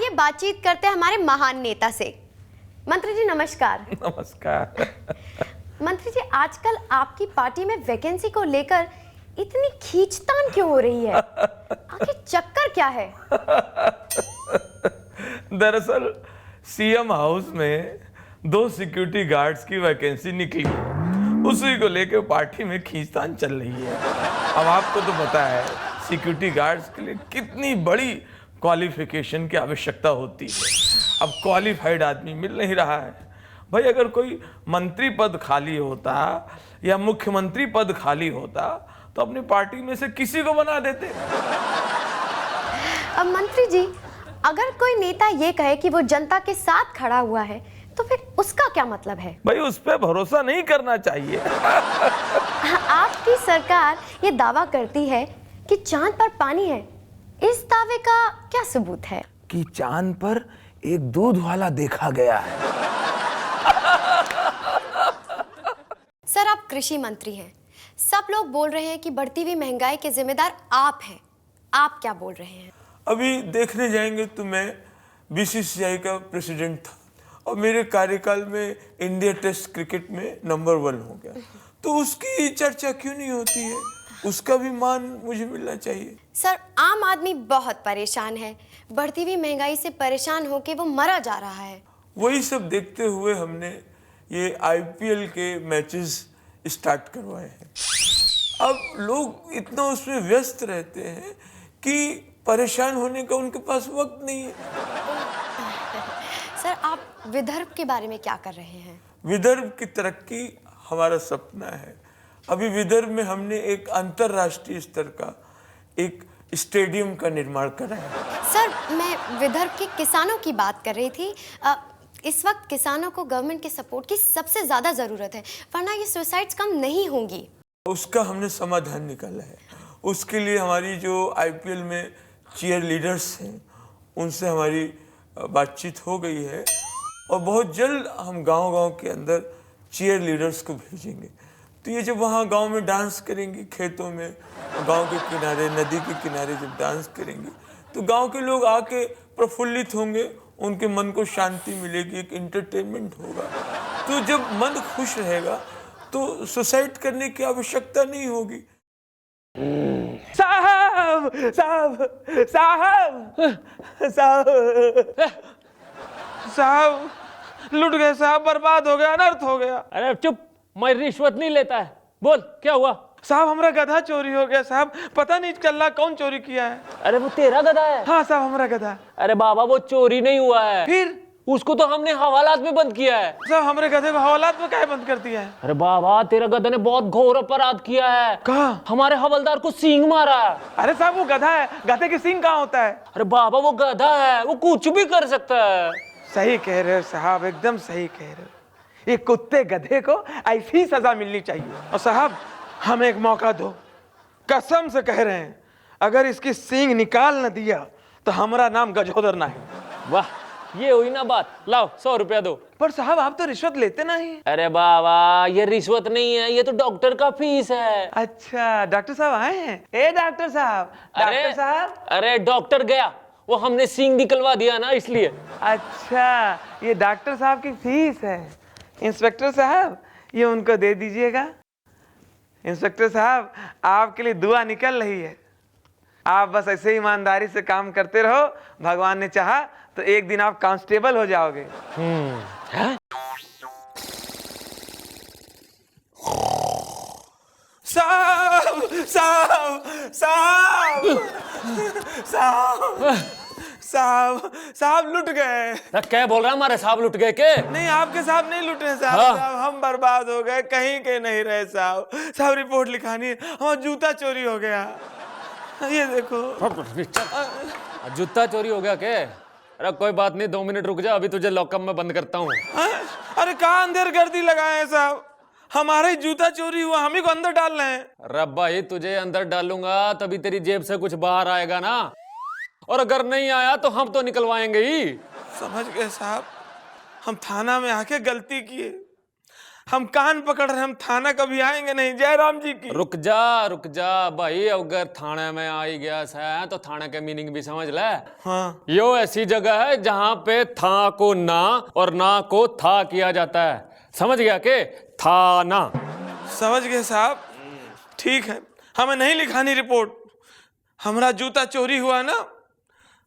आइए बातचीत करते हैं हमारे महान नेता से। मंत्री जी नमस्कार। नमस्कार। मंत्री जी, आजकल आपकी पार्टी में वैकेंसी को लेकर इतनी खींचतान क्यों हो रही है? आखिर चक्कर क्या है? दरअसल सीएम हाउस में 2 सिक्योरिटी गार्ड्स की वैकेंसी निकली है, उसी को लेकर पार्टी में खींचतान चल रही है। अब आपको तो पता है सिक्योरिटी गार्ड्स के लिए कितनी बड़ी क्वालिफिकेशन की आवश्यकता होती है। अब क्वालिफाइड आदमी मिल नहीं रहा है। भाई अगर कोई मंत्री पद खाली होता या मुख्यमंत्री पद खाली होता तो अपनी पार्टी में से किसी को बना देते। अब मंत्री जी, अगर कोई नेता ये कहे कि वो जनता के साथ खड़ा हुआ है तो फिर उसका क्या मतलब है? भाई उस पर भरोसा नहीं करना चाहिए। आपकी सरकार ये दावा करती है कि चांद पर पानी है। इस दावे का क्या सबूत है? कि चांद पर एक दूध वाला देखा गया है। सर, आप कृषि मंत्री हैं। सब लोग बोल रहे हैं कि बढ़ती हुई महंगाई के जिम्मेदार आप हैं। आप क्या बोल रहे हैं? अभी देखने जाएंगे तो मैं बीसीसीआई का प्रेसिडेंट था और मेरे कार्यकाल में इंडिया टेस्ट क्रिकेट में नंबर 1 हो गया, तो उसकी चर्चा क्यों नहीं होती है? उसका भी मान मुझे मिलना चाहिए। सर, आम आदमी बहुत परेशान है। बढ़ती हुई महंगाई से परेशान होके वो मरा जा रहा है। वही सब देखते हुए हमने ये आईपीएल के मैचेस स्टार्ट करवाए हैं। अब लोग इतना उसमें व्यस्त रहते हैं कि परेशान होने का उनके पास वक्त नहीं है। सर, आप विदर्भ के बारे में क्या कर रहे हैं? विदर्भ की तरक्की हमारा सपना है। अभी विदर्भ में हमने एक अंतर्राष्ट्रीय स्तर का एक स्टेडियम का निर्माण करा है। सर, मैं विदर्भ के किसानों की बात कर रही थी। इस वक्त किसानों को गवर्नमेंट के सपोर्ट की सबसे ज्यादा जरूरत है, वरना ये सुसाइड्स कम नहीं होंगी। उसका हमने समाधान निकाला है। उसके लिए हमारी जो आईपीएल में चीयर लीडर्स हैं उनसे हमारी बातचीत हो गई है और बहुत जल्द हम गांव-गांव के अंदर चीयर लीडर्स को भेजेंगे। तो ये जब वहाँ गांव में डांस करेंगी, खेतों में, गांव के किनारे, नदी के किनारे जब डांस करेंगी तो गांव के लोग आके प्रफुल्लित होंगे, उनके मन को शांति मिलेगी, एक एंटरटेनमेंट होगा। तो जब मन खुश रहेगा तो सुसाइड करने की आवश्यकता नहीं होगी। साहब साहब साहब साहब साहब लुट गए साहब, बर्बाद हो गया, अनर्थ हो गया। अरे चुप, मैं रिश्वत नहीं लेता है। बोल क्या हुआ? साहब हमारा गधा चोरी हो गया साहब, पता नहीं चल रहा कौन चोरी किया है। अरे वो तेरा गधा है? हाँ साहब हमारा गधा। अरे बाबा वो चोरी नहीं हुआ है, फिर उसको तो हमने हवालात में बंद किया है। साहब हमारे गधे को हवालात में काहे बंद कर दिया है? अरे बाबा तेरा गधा ने बहुत घोर अपराध किया है। कहाँ? हमारे हवलदार को सींग मारा। अरे साहब वो गधा है, गधे की सींग कहाँ होता है? अरे बाबा वो गधा है, वो कुछ भी कर सकता है। सही कह रहे हो साहब, एकदम सही कह रहे हो। ये कुत्ते गधे को ऐसी सजा मिलनी चाहिए। और साहब हमें एक मौका दो, कसम से कह रहे हैं, अगर इसकी सींग निकाल न दिया तो हमारा नाम गजोदर ना है। वाह, ये हुई ना बात। लाओ 100 रुपया दो। पर साहब आप तो रिश्वत लेते नहीं। अरे बाबा ये रिश्वत नहीं है, ये तो डॉक्टर का फीस है। अच्छा डॉक्टर साहब आए हैं। ए डॉक्टर साहब, डॉक्टर साहब। अरे डॉक्टर गया, वो हमने सींग निकलवा दिया ना इसलिए। अच्छा ये डॉक्टर साहब की फीस है। इंस्पेक्टर साहब ये उनको दे दीजिएगा। इंस्पेक्टर साहब आपके लिए दुआ निकल रही है, आप बस ऐसे ही ईमानदारी से काम करते रहो, भगवान ने चाहा तो एक दिन आप कांस्टेबल हो जाओगे। साहब साहब साहब साहब साहब साहब लुट गए। क्या बोल रहा है? हमारे साहब लुट गए के? नहीं आपके साहब नहीं लुटे साहब। हाँ। साहब हम बर्बाद हो गए, कहीं के नहीं रहे साहब। साहब रिपोर्ट लिखानी है, हमारा जूता चोरी हो गया। ये देखो। जूता चोरी हो गया के? अरे कोई बात नहीं, 2 मिनट रुक जा, अभी तुझे लॉकअप में बंद करता हूँ। अरे कहाँ अंदर गर्दी लगाए हैं साहब, हमारे जूता चोरी हुआ, हम ही को अंदर डाल रहे हैं। रब्बा ही तुझे अंदर डालूंगा तभी तेरी जेब से कुछ बाहर आएगा ना, और अगर नहीं आया तो हम तो निकलवाएंगे ही। समझ गए साहब, हम थाना में आके गलती किए, हम कान पकड़ रहे, हम थाना कभी आएंगे नहीं। जयराम जी की। रुक जा भाई, अगर थाने में आई गया है तो थाने का मीनिंग भी समझ ले। हाँ। यो ऐसी जगह है जहां पे था को ना और ना को था किया जाता है, समझ गया के? थाना। समझ गए साहब, ठीक है, हमें नहीं लिखानी रिपोर्ट। हमारा जूता चोरी हुआ ना,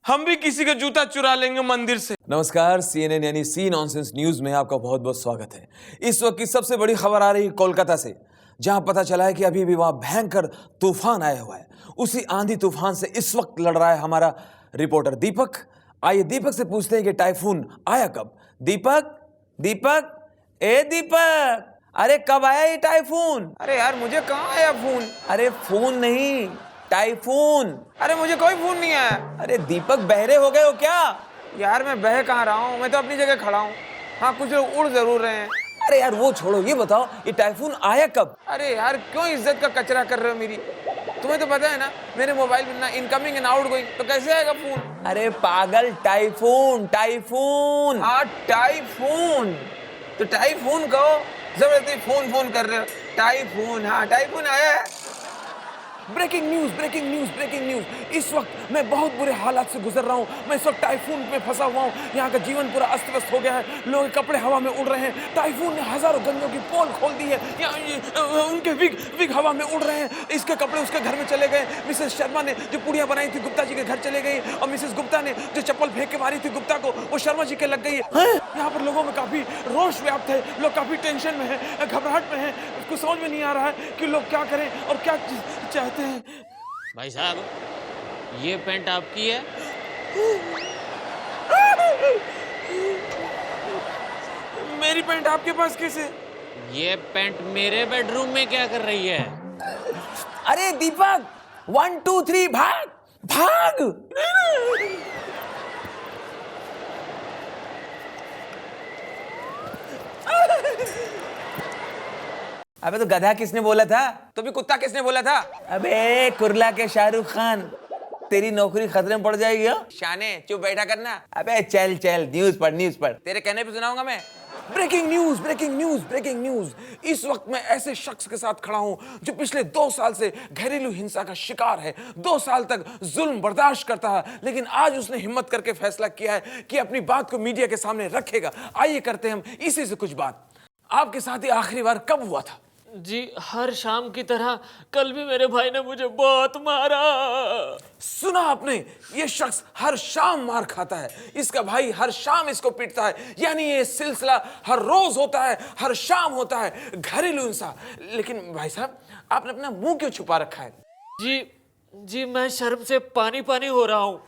हम भी किसी का जूता चुरा लेंगे मंदिर से। नमस्कार, CNN यानी सी नॉनसेंस न्यूज में आपका बहुत बहुत स्वागत है। इस वक्त की सबसे बड़ी खबर आ रही है कोलकाता से, जहां पता चला है कि अभी भी वहां भयंकर तूफान आया हुआ है। उसी आंधी तूफान से इस वक्त लड़ रहा है हमारा रिपोर्टर दीपक। आइए दीपक से पूछते हैं कि टाइफून आया कब। दीपक, दीपक, ए दीपक, अरे कब आया ये टाइफून? अरे यार मुझे कहाँ आया फोन? अरे फोन नहीं, टाइफून। अरे मुझे कोई फोन नहीं आया। अरे दीपक, बहरे हो गए हो क्या? यार मैं बह कहाँ रहा हूँ, मैं तो अपनी जगह खड़ा हूँ। हाँ कुछ लोग उड़ जरूर रहे हैं। अरे यार वो छोड़ो, ये बताओ ये टाइफून आया कब? अरे यार क्यों इज्जत का कचरा कर रहे हो मेरी? तुम्हें तो पता है ना मेरे मोबाइल में ना इनकमिंग एंड आउटगोइंग, तो कैसे आएगा फोन? अरे पागल, टाइफून, टाइफून। हाँ टाइफून, तो टाइफून कहो, जबरदस्ती फोन फोन कर रहे हो। टाइफून, हाँ टाइफून आया है। Breaking news, breaking news, breaking news. इस वक्त मैं बहुत बुरे हालात से गुजर रहा हूँ। मैं इस वक्त टाइफून में फंसा हुआ हूँ। यहाँ का जीवन पूरा अस्त व्यस्त हो गया है। लोगों के कपड़े हवा में उड़ रहे हैं। टाइफून ने हजारों गंजों की पोल खोल दी है। यहाँ उनके विग हवा में उड़ रहे हैं। इसके कपड़े उसके घर में चले गए। मिसेस शर्मा ने जो पुड़िया बनाई थी गुप्ता जी के घर चले गई, और मिसेस गुप्ता ने जो चप्पल फेंक के मारी थी गुप्ता को, वो शर्मा जी के लग गई है। यहाँ पर लोगों में काफी रोष व्याप्त है। लोग काफी टेंशन में है, घबराहट में है। कुछ समझ में नहीं आ रहा है कि लोग क्या करें और क्या चाहते हैं। भाई साहब, ये पैंट आपकी है? मेरी पैंट आपके पास कैसे? ये पैंट मेरे बेडरूम में क्या कर रही है? अरे दीपक, 1 2 3 भाग, भाग। अबे तो गधा किसने बोला था? तो भी कुत्ता किसने बोला था? अबे कुर्ला के शाहरुख खान, तेरी नौकरी खतरे में पड़ जाएगी। हाँ? शाने चुप बैठा करना। अबे चल चल, न्यूज पढ़, न्यूज पढ़। तेरे कहने पे सुनाऊंगा मैं। Breaking news, breaking news, breaking news. इस वक्त मैं ऐसे शख्स के साथ खड़ा हूं जो पिछले 2 साल से घरेलू हिंसा का शिकार है। 2 साल तक जुल्म बर्दाश्त करता है, लेकिन आज उसने हिम्मत करके फैसला किया है कि अपनी बात को मीडिया के सामने रखेगा। आइए करते हैं हम इसी से कुछ बात। आपके साथ ही आखिरी बार कब हुआ था? जी हर शाम की तरह कल भी मेरे भाई ने मुझे बहुत मारा। सुना आपने, ये शख्स हर शाम मार खाता है। इसका भाई हर शाम इसको पीटता है। यानी ये सिलसिला हर रोज होता है, हर शाम होता है, घरेलू हिंसा। लेकिन भाई साहब, आपने अपना मुंह क्यों छुपा रखा है? जी मैं शर्म से पानी पानी हो रहा हूँ।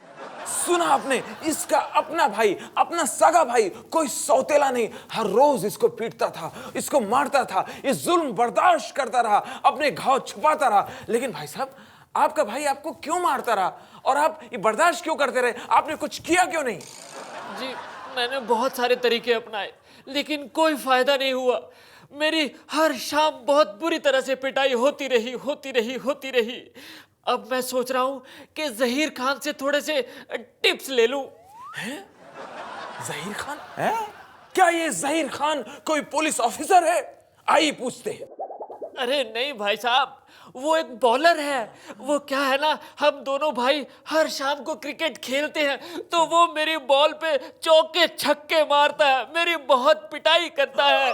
सुना आपने, इसका अपना भाई, अपना सगा भाई, कोई सौतेला नहीं, हर रोज इसको पीटता था, इसको मारता था, ये जुल्म बर्दाश्त करता रहा, अपने घाव छुपाता रहा। लेकिन भाई साहब, आपका भाई आपको क्यों मारता रहा और आप ये बर्दाश्त क्यों करते रहे? आपने कुछ किया क्यों नहीं? जी मैंने बहुत सारे तरीके अपनाए, लेकिन कोई फायदा नहीं हुआ। मेरी हर शाम बहुत बुरी तरह से पिटाई होती रही। अब मैं सोच रहा हूं कि जहीर खान से थोड़े से टिप्स ले लूं। जहीर खान है? क्या ये जहीर खान कोई पुलिस ऑफिसर है? आइए पूछते हैं। अरे नहीं भाई साहब, वो एक बॉलर है। वो क्या है ना, हम दोनों भाई हर शाम को क्रिकेट खेलते हैं, तो वो मेरी बॉल पे चौके छक्के मारता है, मेरी बहुत पिटाई करता है।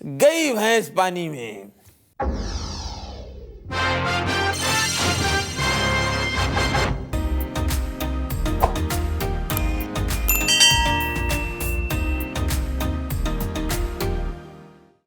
गई भैंस पानी में।